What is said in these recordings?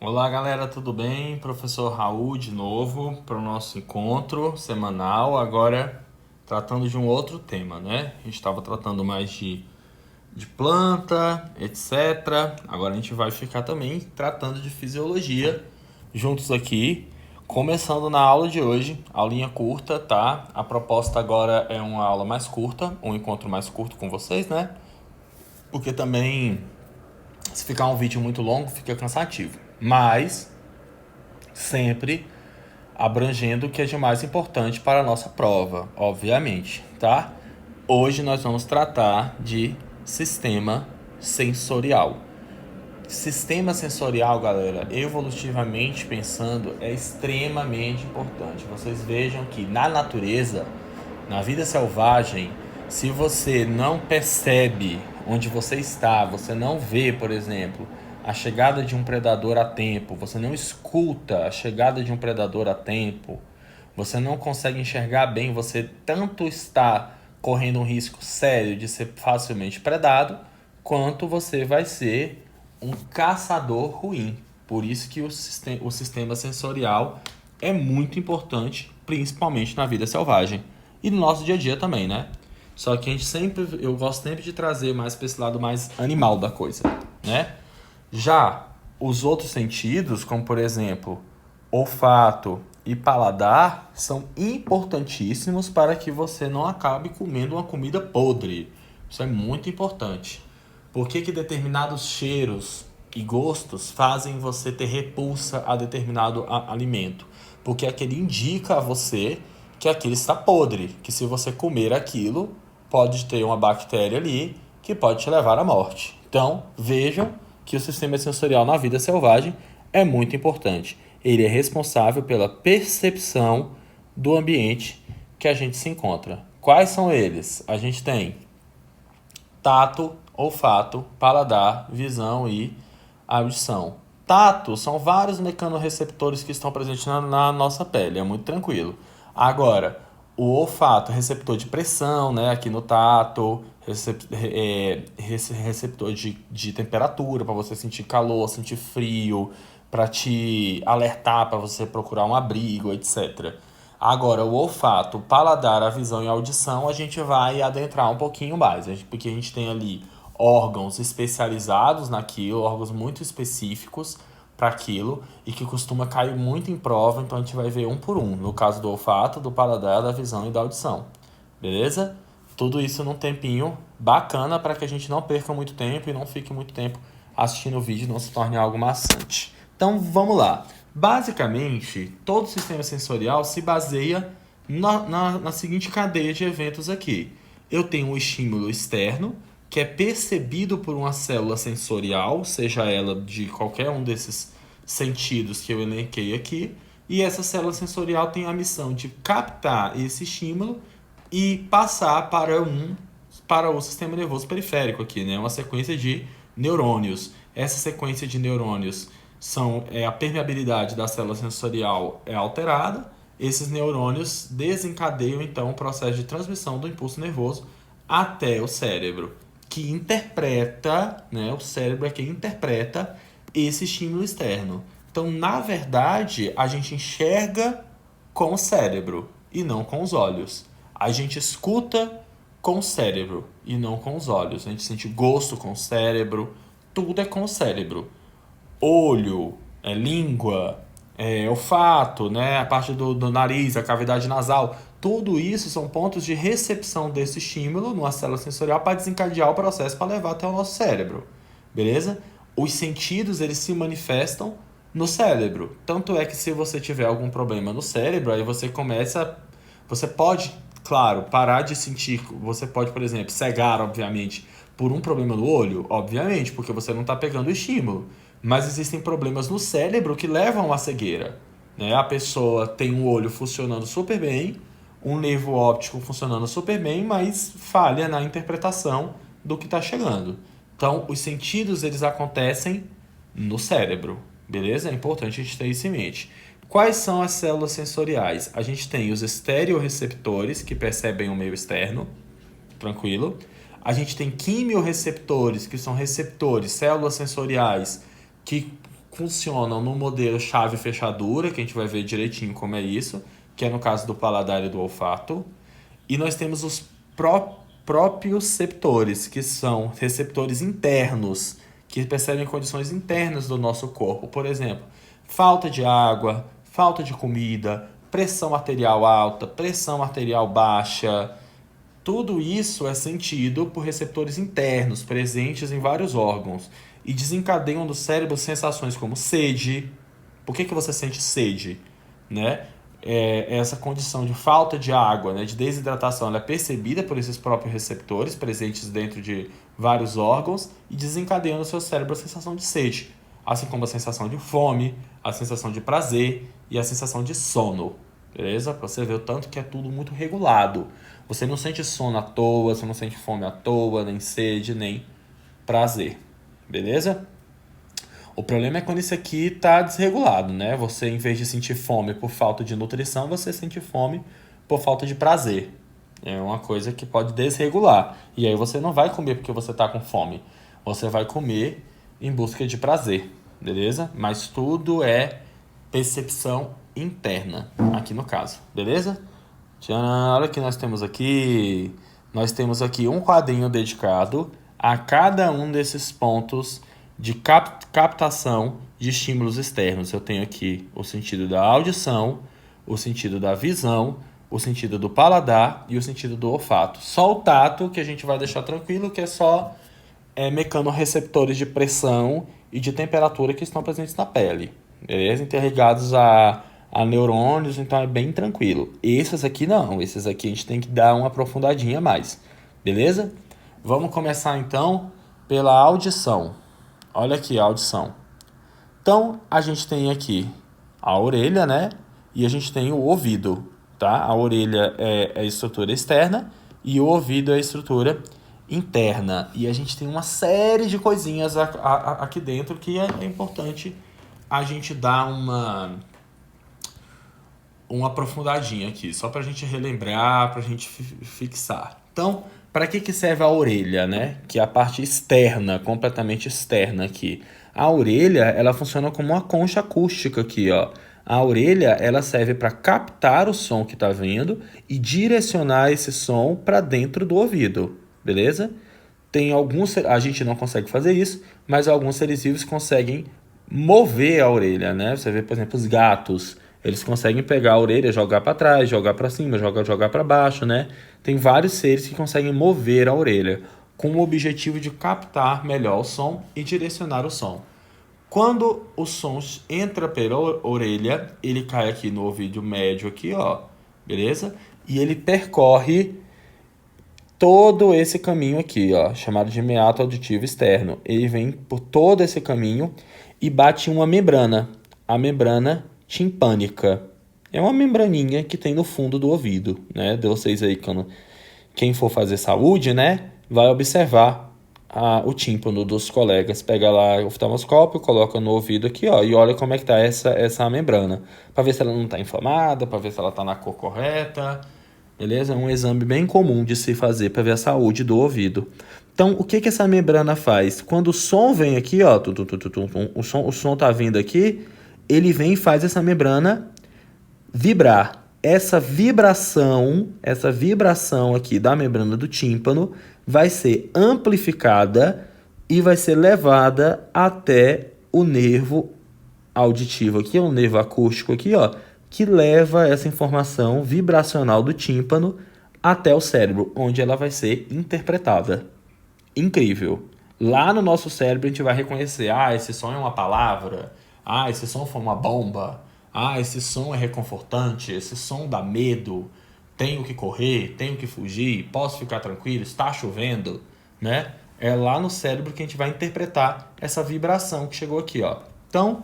Olá, galera, tudo bem? Professor Raul de novo para o nosso encontro semanal. Agora tratando de um outro tema, né? A gente estava tratando mais de planta, etc. Agora a gente vai ficar também tratando de fisiologia juntos aqui. Começando na aula de hoje, aulinha curta, tá? A proposta agora é uma aula mais curta, um encontro mais curto com vocês, né? Porque também, se ficar um vídeo muito longo, fica cansativo. Mas sempre abrangendo o que é de mais importante para a nossa prova, obviamente, tá? Hoje nós vamos tratar de sistema sensorial. Sistema sensorial, galera, evolutivamente pensando, é extremamente importante. Vocês vejam que na natureza, na vida selvagem, se você não percebe onde você está, você não vê, por exemplo, a chegada de um predador a tempo, você não escuta a chegada de um predador a tempo, você não consegue enxergar bem, você tanto está correndo um risco sério de ser facilmente predado, quanto você vai ser um caçador ruim. Por isso que o sistema sensorial é muito importante, principalmente na vida selvagem. E no nosso dia a dia também, né? Só que eu gosto sempre de trazer mais para esse lado mais animal da coisa, né? Já os outros sentidos, como por exemplo, olfato e paladar, são importantíssimos para que você não acabe comendo uma comida podre. Isso é muito importante. Por que determinados cheiros e gostos fazem você ter repulsa a determinado alimento? Porque aquele indica a você que aquilo está podre, que se você comer aquilo, pode ter uma bactéria ali que pode te levar à morte. Então, vejam que o sistema sensorial na vida selvagem é muito importante. Ele é responsável pela percepção do ambiente que a gente se encontra. Quais são eles? A gente tem tato, olfato, paladar, visão e audição. Tato são vários mecanorreceptores que estão presentes na nossa pele, é muito tranquilo. Agora, o olfato, receptor de pressão, né, aqui no tato, receptor de temperatura, para você sentir calor, sentir frio, para te alertar, para você procurar um abrigo, etc. Agora, o olfato, o paladar, a visão e a audição, a gente vai adentrar um pouquinho mais, porque a gente tem ali órgãos especializados naquilo, órgãos muito específicos para aquilo e que costuma cair muito em prova, então a gente vai ver um por um, no caso do olfato, do paladar, da visão e da audição. Beleza? Tudo isso num tempinho bacana para que a gente não perca muito tempo e não fique muito tempo assistindo o vídeo e não se torne algo maçante. Então vamos lá. Basicamente, todo o sistema sensorial se baseia na seguinte cadeia de eventos aqui. Eu tenho um estímulo externo, que é percebido por uma célula sensorial, seja ela de qualquer um desses sentidos que eu elenquei aqui, e essa célula sensorial tem a missão de captar esse estímulo e passar para o sistema nervoso periférico aqui, né? Uma sequência de neurônios. Essa sequência de neurônios a permeabilidade da célula sensorial é alterada. Esses neurônios desencadeiam então o processo de transmissão do impulso nervoso até o cérebro, que interpreta, né? O cérebro é quem interpreta esse estímulo externo. Então, na verdade, a gente enxerga com o cérebro e não com os olhos. A gente escuta com o cérebro e não com os olhos. A gente sente gosto com o cérebro, tudo é com o cérebro. Olho, língua, olfato, né? A parte do nariz, a cavidade nasal. Tudo isso são pontos de recepção desse estímulo numa célula sensorial para desencadear o processo para levar até o nosso cérebro. Beleza? Os sentidos, eles se manifestam no cérebro. Tanto é que se você tiver algum problema no cérebro, aí você pode, claro, parar de sentir. Você pode, por exemplo, cegar, obviamente, por um problema no olho, obviamente, porque você não está pegando o estímulo. Mas existem problemas no cérebro que levam à cegueira, né? A pessoa tem um olho funcionando super bem, um nervo óptico funcionando super bem, mas falha na interpretação do que está chegando. Então, os sentidos, eles acontecem no cérebro, beleza? É importante a gente ter isso em mente. Quais são as células sensoriais? A gente tem os estereoreceptores, que percebem o meio externo, tranquilo. A gente tem quimiorreceptores, que são receptores, células sensoriais, que funcionam no modelo chave-fechadura, que a gente vai ver direitinho como é isso, que é no caso do paladar e do olfato. E nós temos os proprioceptores, que são receptores internos, que percebem condições internas do nosso corpo. Por exemplo, falta de água, falta de comida, pressão arterial alta, pressão arterial baixa. Tudo isso é sentido por receptores internos presentes em vários órgãos e desencadeiam no cérebro sensações como sede. Por que você sente sede? Né? Essa condição de falta de água, né, de desidratação, ela é percebida por esses próprios receptores presentes dentro de vários órgãos e desencadeiam no seu cérebro a sensação de sede, assim como a sensação de fome, a sensação de prazer e a sensação de sono. Beleza? Pra você ver o tanto que é tudo muito regulado. Você não sente sono à toa, você não sente fome à toa, nem sede, nem prazer. Beleza? O problema é quando isso aqui está desregulado, né? Você, em vez de sentir fome por falta de nutrição, você sente fome por falta de prazer. É uma coisa que pode desregular. E aí você não vai comer porque você está com fome. Você vai comer em busca de prazer, beleza? Mas tudo é percepção interna, aqui no caso, beleza? Olha o que nós temos aqui. Nós temos aqui um quadrinho dedicado a cada um desses pontos de captação de estímulos externos. Eu tenho aqui o sentido da audição, o sentido da visão, o sentido do paladar e o sentido do olfato. Só o tato que a gente vai deixar tranquilo, que é só mecanorreceptores de pressão e de temperatura que estão presentes na pele, beleza? Interligados a neurônios, então é bem tranquilo. Esses aqui não, esses aqui a gente tem que dar uma aprofundadinha a mais, beleza? Vamos começar então pela audição. Olha aqui a audição. Então, a gente tem aqui a orelha, né? E a gente tem o ouvido, tá? A orelha é a estrutura externa e o ouvido é a estrutura interna. E a gente tem uma série de coisinhas aqui dentro que é importante a gente dar uma aprofundadinha aqui, só para a gente relembrar, para a gente fixar. Então, para que serve a orelha, né? Que é a parte externa, completamente externa aqui. A orelha, ela funciona como uma concha acústica aqui, ó. A orelha, ela serve para captar o som que está vindo e direcionar esse som para dentro do ouvido, beleza? Tem alguns, a gente não consegue fazer isso, mas alguns seres vivos conseguem mover a orelha, né? Você vê, por exemplo, os gatos, eles conseguem pegar a orelha, jogar para trás, jogar para cima, jogar para baixo, né? Tem vários seres que conseguem mover a orelha com o objetivo de captar melhor o som e direcionar o som. Quando o som entra pela orelha, ele cai aqui no ouvido médio aqui, ó, beleza? E ele percorre todo esse caminho aqui, ó, chamado de meato auditivo externo. Ele vem por todo esse caminho e bate em uma membrana, a membrana timpânica. É uma membraninha que tem no fundo do ouvido, né? De vocês aí, quem for fazer saúde, né, vai observar o tímpano dos colegas. Pega lá o oftalmoscópio, coloca no ouvido aqui, ó, e olha como é que tá essa membrana, para ver se ela não tá inflamada, para ver se ela tá na cor correta, beleza? É um exame bem comum de se fazer para ver a saúde do ouvido. Então, o que essa membrana faz? Quando o som vem aqui, ó, o som tá vindo aqui, ele vem e faz essa membrana vibrar. Essa vibração aqui da membrana do tímpano vai ser amplificada e vai ser levada até o nervo auditivo aqui, o nervo acústico aqui, ó, que leva essa informação vibracional do tímpano até o cérebro, onde ela vai ser interpretada. Incrível. Lá no nosso cérebro a gente vai reconhecer, esse som é uma palavra, esse som foi uma bomba, esse som é reconfortante, esse som dá medo, tenho que correr, tenho que fugir, posso ficar tranquilo, está chovendo, né? É lá no cérebro que a gente vai interpretar essa vibração que chegou aqui, ó. Então,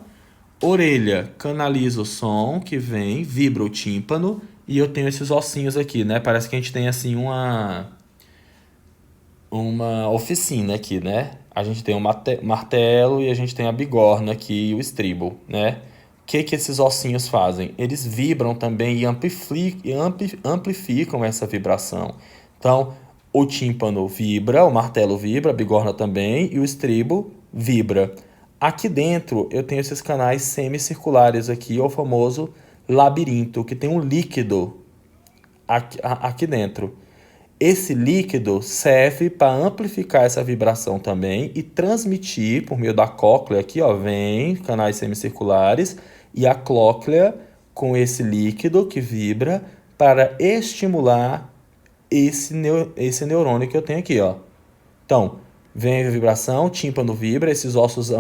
orelha canaliza o som que vem, vibra o tímpano, e eu tenho esses ossinhos aqui, né? Parece que a gente tem assim uma oficina aqui, né? A gente tem o martelo e a gente tem a bigorna aqui e o estribo, né? O que esses ossinhos fazem? Eles vibram também e amplificam essa vibração. Então, o tímpano vibra, o martelo vibra, a bigorna também, e o estribo vibra. Aqui dentro eu tenho esses canais semicirculares aqui, o famoso labirinto, que tem um líquido aqui dentro. Esse líquido serve para amplificar essa vibração também e transmitir por meio da cóclea aqui, ó, vem canais semicirculares e a cóclea com esse líquido que vibra para estimular esse neurônio que eu tenho aqui, ó. Então, vem a vibração, tímpano vibra, esses ossos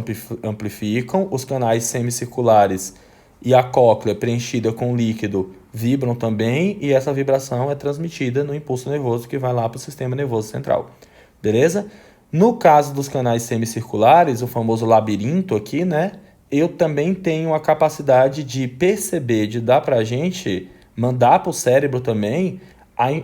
amplificam, os canais semicirculares e a cóclea preenchida com líquido vibram também e essa vibração é transmitida no impulso nervoso que vai lá para o sistema nervoso central. Beleza? No caso dos canais semicirculares, o famoso labirinto aqui, né? Eu também tenho a capacidade de perceber, de dar para a gente, mandar para o cérebro também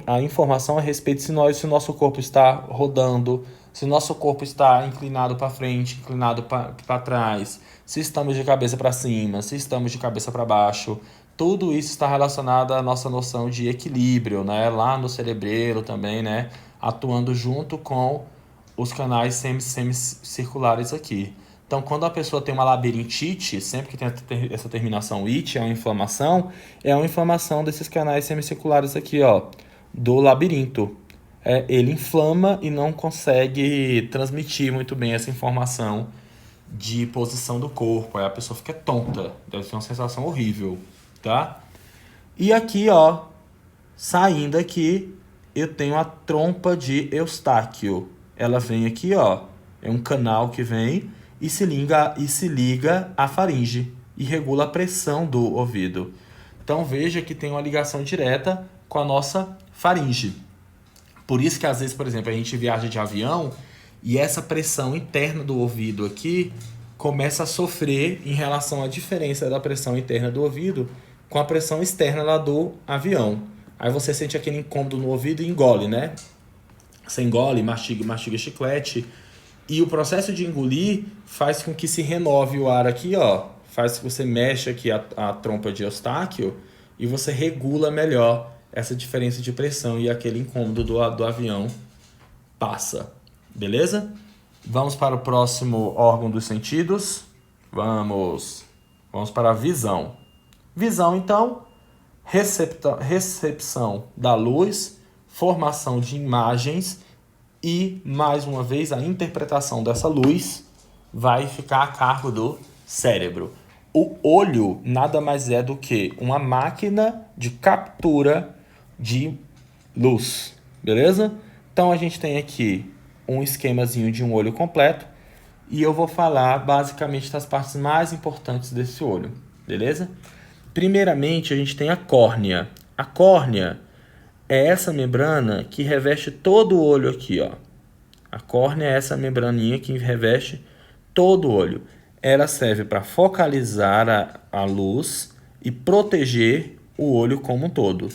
a informação a respeito se o nosso corpo está rodando, se o nosso corpo está inclinado para frente, inclinado para trás, se estamos de cabeça para cima, se estamos de cabeça para baixo. Tudo isso está relacionado à nossa noção de equilíbrio, né? Lá no cerebelo também, né? Atuando junto com os canais semicirculares aqui. Então, quando a pessoa tem uma labirintite, sempre que tem essa terminação it, é uma inflamação desses canais semicirculares aqui, ó, do labirinto. Ele inflama e não consegue transmitir muito bem essa informação de posição do corpo. Aí a pessoa fica tonta, deve ser uma sensação horrível, tá? E aqui, ó, saindo aqui, eu tenho a trompa de Eustáquio. Ela vem aqui, ó, é um canal que vem e se liga à faringe e regula a pressão do ouvido. Então veja que tem uma ligação direta com a nossa faringe. Por isso que às vezes, por exemplo, a gente viaja de avião e essa pressão interna do ouvido aqui começa a sofrer em relação à diferença da pressão interna do ouvido com a pressão externa lá do avião. Aí você sente aquele incômodo no ouvido e engole, né? Você engole, mastiga chiclete. E o processo de engolir faz com que se renove o ar aqui, ó. Faz com que você mexa aqui a trompa de Eustáquio e você regula melhor essa diferença de pressão e aquele incômodo do avião passa. Beleza? Vamos para o próximo órgão dos sentidos. Vamos para a visão. Visão, então, recepção da luz, formação de imagens e, mais uma vez, a interpretação dessa luz vai ficar a cargo do cérebro. O olho nada mais é do que uma máquina de captura de luz, beleza? Então a gente tem aqui um esquemazinho de um olho completo e eu vou falar basicamente das partes mais importantes desse olho, beleza? Primeiramente, a gente tem a córnea. A córnea é essa membrana que reveste todo o olho aqui, ó. A córnea é essa membraninha que reveste todo o olho. Ela serve para focalizar a luz e proteger o olho como um todo.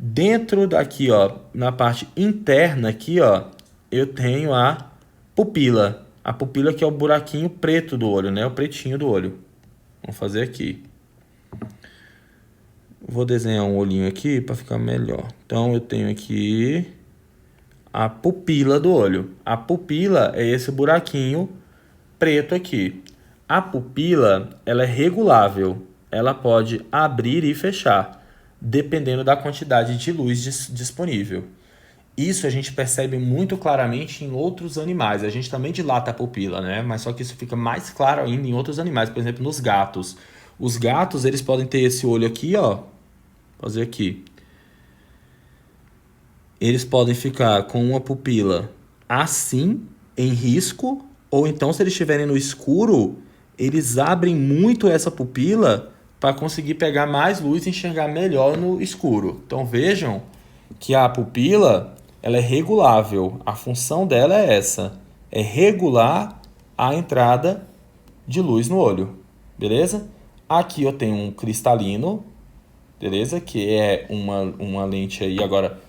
Dentro daqui, ó, na parte interna aqui, ó, eu tenho a pupila. A pupila que é o buraquinho preto do olho, né? O pretinho do olho. Vamos fazer aqui. Vou desenhar um olhinho aqui para ficar melhor. Então, eu tenho aqui a pupila do olho. A pupila é esse buraquinho preto aqui. A pupila, ela é regulável. Ela pode abrir e fechar, dependendo da quantidade de luz disponível. Isso a gente percebe muito claramente em outros animais. A gente também dilata a pupila, né? Mas só que isso fica mais claro ainda em outros animais. Por exemplo, nos gatos. Os gatos, eles podem ter esse olho aqui, ó. Vou fazer aqui. Eles podem ficar com uma pupila assim, em risco, ou então, se eles estiverem no escuro, eles abrem muito essa pupila para conseguir pegar mais luz e enxergar melhor no escuro. Então, vejam que a pupila, ela é regulável. A função dela é essa, é regular a entrada de luz no olho, beleza? Aqui eu tenho um cristalino, beleza? Que é uma lente aí, agora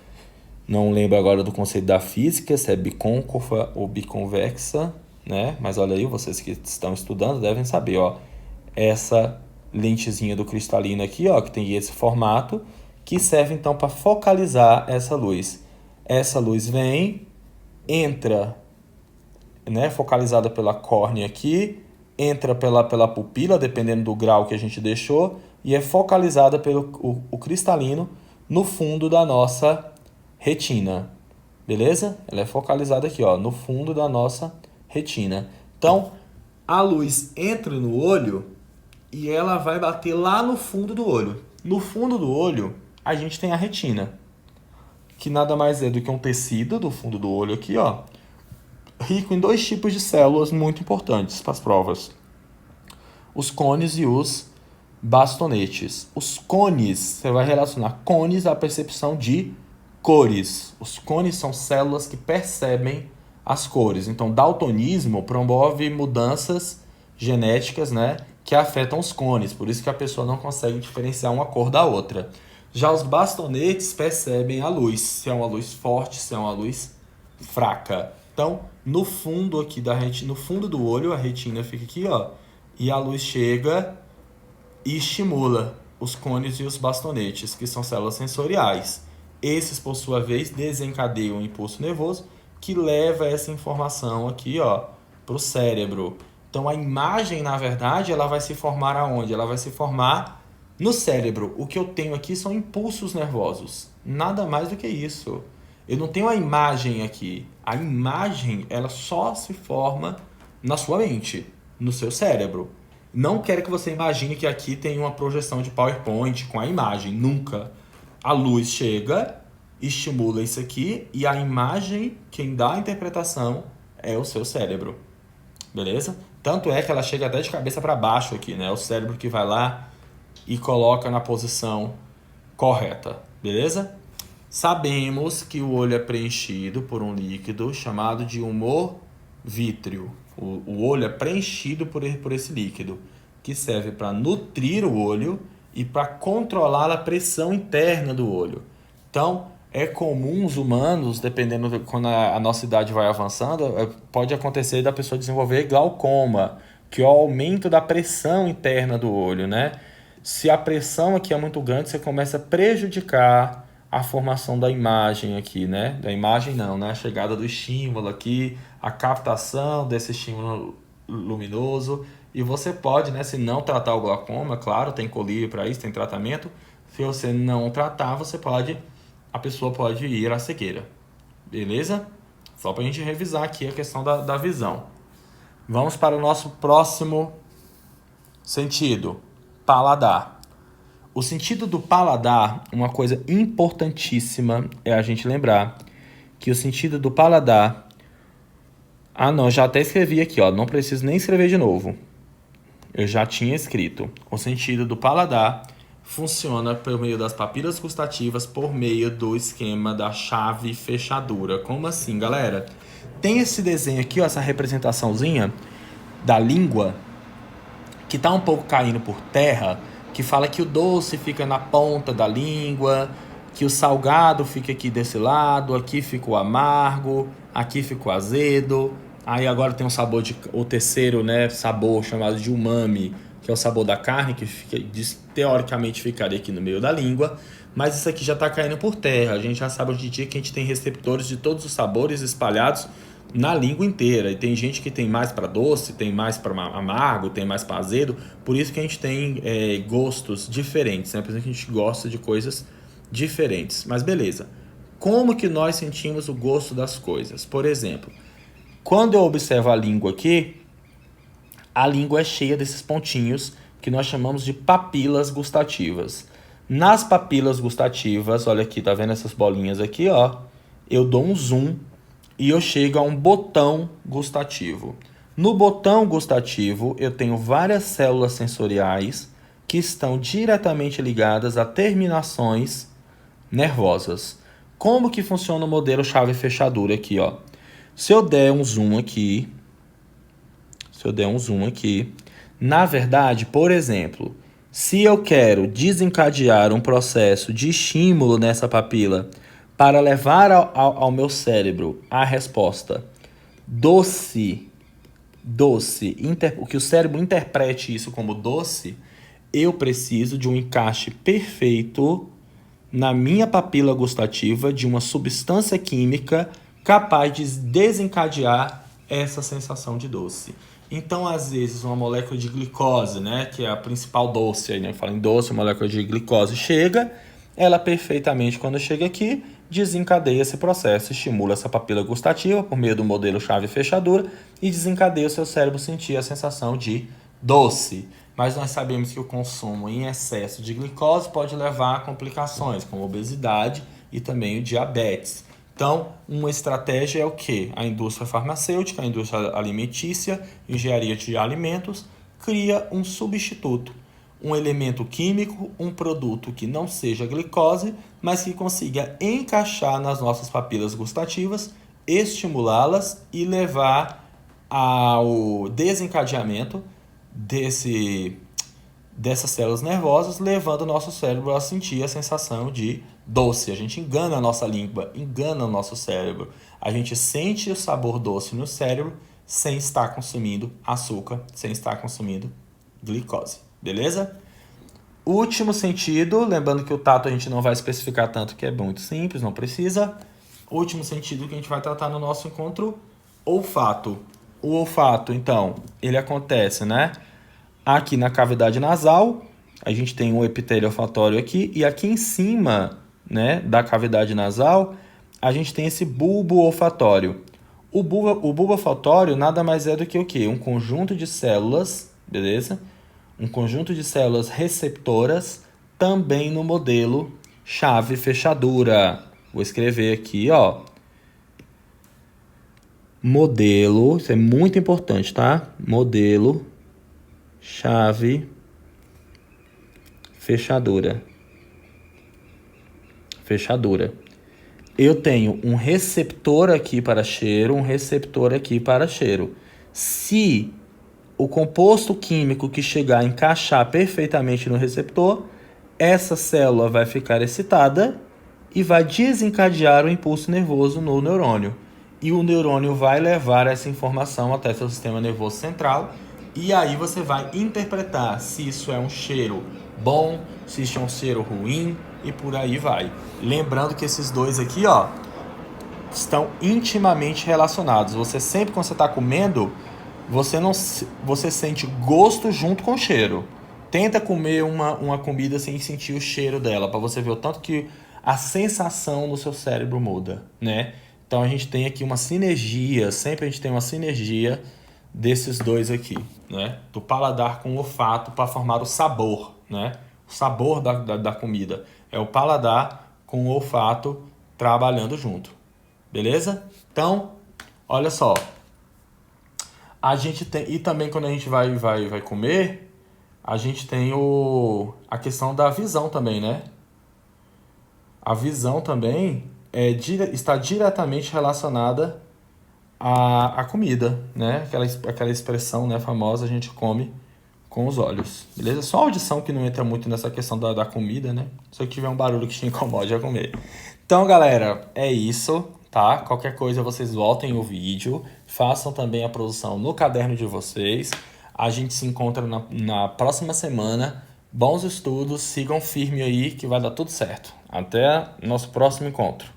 não lembro agora do conceito da física, se é bicôncava ou biconvexa, né? Mas olha aí, vocês que estão estudando devem saber, ó. Essa lentezinha do cristalino aqui, ó, que tem esse formato, que serve então para focalizar essa luz. Essa luz vem, entra, né, focalizada pela córnea aqui, entra pela pupila, dependendo do grau que a gente deixou, e é focalizada pelo o cristalino no fundo da nossa retina. Beleza? Ela é focalizada aqui, ó, no fundo da nossa retina. Então, a luz entra no olho e ela vai bater lá no fundo do olho. No fundo do olho, a gente tem a retina, que nada mais é do que um tecido do fundo do olho aqui, ó, rico em 2 tipos de células muito importantes para as provas: os cones e os bastonetes. Os cones, você vai relacionar cones à percepção de cores. Os cones são células que percebem as cores. Então, daltonismo promove mudanças genéticas, né, que afetam os cones. Por isso que a pessoa não consegue diferenciar uma cor da outra. Já os bastonetes percebem a luz, se é uma luz forte, se é uma luz fraca. Então, no fundo aqui da retina, no fundo do olho, a retina fica aqui, ó, e a luz chega e estimula os cones e os bastonetes, que são células sensoriais. Esses, por sua vez, desencadeiam um impulso nervoso que leva essa informação aqui, ó, para o cérebro. Então, a imagem, na verdade, ela vai se formar aonde? Ela vai se formar no cérebro. O que eu tenho aqui são impulsos nervosos. Nada mais do que isso. Eu não tenho a imagem aqui. A imagem, ela só se forma na sua mente, no seu cérebro. Não quero que você imagine que aqui tem uma projeção de PowerPoint com a imagem. Nunca. A luz chega, estimula isso aqui e a imagem, quem dá a interpretação é o seu cérebro. Beleza? Tanto é que ela chega até de cabeça para baixo aqui, né? O cérebro que vai lá e coloca na posição correta. Beleza? Sabemos que o olho é preenchido por um líquido chamado de humor vítreo. O olho é preenchido por esse líquido, que serve para nutrir o olho e para controlar a pressão interna do olho. Então, é comum os humanos, dependendo de quando a nossa idade vai avançando, pode acontecer da pessoa desenvolver glaucoma, que é o aumento da pressão interna do olho, né? Se a pressão aqui é muito grande, você começa a prejudicar a formação da imagem aqui, né? Da imagem não, né? A chegada do estímulo aqui, a captação desse estímulo luminoso. E você pode, né, se não tratar o glaucoma, claro, tem colírio para isso, tem tratamento. Se você não tratar, a pessoa pode ir à cegueira. Beleza? Só para a gente revisar aqui a questão da visão. Vamos para o nosso próximo sentido, paladar. O sentido do paladar, uma coisa importantíssima é a gente lembrar que o sentido do paladar... Ah, não, já até escrevi aqui, ó, não preciso nem escrever de novo. Eu já tinha escrito. O sentido do paladar funciona por meio das papilas gustativas, por meio do esquema da chave fechadura. Como assim, galera? Tem esse desenho aqui, ó, essa representaçãozinha da língua, que tá um pouco caindo por terra, que fala que o doce fica na ponta da língua, que o salgado fica aqui desse lado, aqui fica o amargo, aqui fica o azedo. Aí agora tem o terceiro, né, sabor chamado de umami, que é o sabor da carne, que teoricamente ficaria aqui no meio da língua. Mas isso aqui já está caindo por terra. A gente já sabe hoje em dia que a gente tem receptores de todos os sabores espalhados na língua inteira. E tem gente que tem mais para doce, tem mais para amargo, tem mais para azedo. Por isso que a gente tem gostos diferentes, né? Por exemplo, a gente gosta de coisas diferentes. Mas beleza. Como que nós sentimos o gosto das coisas? Por exemplo, quando eu observo a língua aqui, a língua é cheia desses pontinhos que nós chamamos de papilas gustativas. Nas papilas gustativas, olha aqui, tá vendo essas bolinhas aqui, ó? Eu dou um zoom e eu chego a um botão gustativo. No botão gustativo, eu tenho várias células sensoriais que estão diretamente ligadas a terminações nervosas. Como que funciona o modelo chave-fechadura aqui, ó? Se eu der um zoom aqui, na verdade, por exemplo, se eu quero desencadear um processo de estímulo nessa papila para levar ao meu cérebro a resposta doce, o que o cérebro interprete isso como doce, eu preciso de um encaixe perfeito na minha papila gustativa de uma substância química capaz de desencadear essa sensação de doce. Então, às vezes, uma molécula de glicose, né, que é a principal doce, aí, né, eu falo em doce, a molécula de glicose chega, ela perfeitamente, quando chega aqui, desencadeia esse processo, estimula essa papila gustativa por meio do modelo chave-fechadura e desencadeia o seu cérebro sentir a sensação de doce. Mas nós sabemos que o consumo em excesso de glicose pode levar a complicações, como obesidade e também o diabetes. Então, uma estratégia é o quê? A indústria farmacêutica, a indústria alimentícia, engenharia de alimentos, cria um substituto, um elemento químico, um produto que não seja glicose, mas que consiga encaixar nas nossas papilas gustativas, estimulá-las e levar ao desencadeamento dessas células nervosas, levando o nosso cérebro a sentir a sensação de doce. A gente engana a nossa língua, engana o nosso cérebro. A gente sente o sabor doce no cérebro sem estar consumindo açúcar, sem estar consumindo glicose. Beleza? Último sentido, lembrando que o tato a gente não vai especificar tanto, que é muito simples, não precisa. Último sentido que a gente vai tratar no nosso encontro, olfato. O olfato, então, ele acontece, né? Aqui na cavidade nasal, a gente tem um epitélio olfatório aqui, e aqui em cima, né, da cavidade nasal, a gente tem esse bulbo olfatório. O bulbo olfatório nada mais é do que o quê? Um conjunto de células, beleza? Um conjunto de células receptoras, também no modelo chave-fechadura. Vou escrever aqui, ó. Modelo, isso é muito importante, tá? Modelo chave fechadura. Eu tenho um receptor aqui para cheiro, um receptor aqui para cheiro. Se o composto químico que chegar a encaixar perfeitamente no receptor, essa célula vai ficar excitada e vai desencadear o impulso nervoso no neurônio. E o neurônio vai levar essa informação até seu sistema nervoso central. E aí você vai interpretar se isso é um cheiro bom, se isso é um cheiro ruim e por aí vai. Lembrando que esses dois aqui, ó, estão intimamente relacionados. Você sempre, quando você está comendo, você sente gosto junto com o cheiro. Tenta comer uma comida sem sentir o cheiro dela, para você ver o tanto que a sensação no seu cérebro muda, né? Então a gente tem aqui uma sinergia, sempre a gente tem uma sinergia desses dois aqui, né? Do paladar com o olfato para formar o sabor, né? O sabor da comida. É o paladar com o olfato trabalhando junto. Beleza? Então, olha só. A gente tem... E também quando a gente vai comer, a gente tem a questão da visão também, né? A visão também está diretamente relacionada à comida, né? Aquela expressão, né, famosa, a gente come com os olhos, beleza? Só a audição que não entra muito nessa questão da comida, né? Se eu tiver um barulho que te incomode a comer. Então, galera, é isso, tá? Qualquer coisa vocês voltem o vídeo, façam também a produção no caderno de vocês. A gente se encontra na próxima semana. Bons estudos, sigam firme aí que vai dar tudo certo. Até nosso próximo encontro.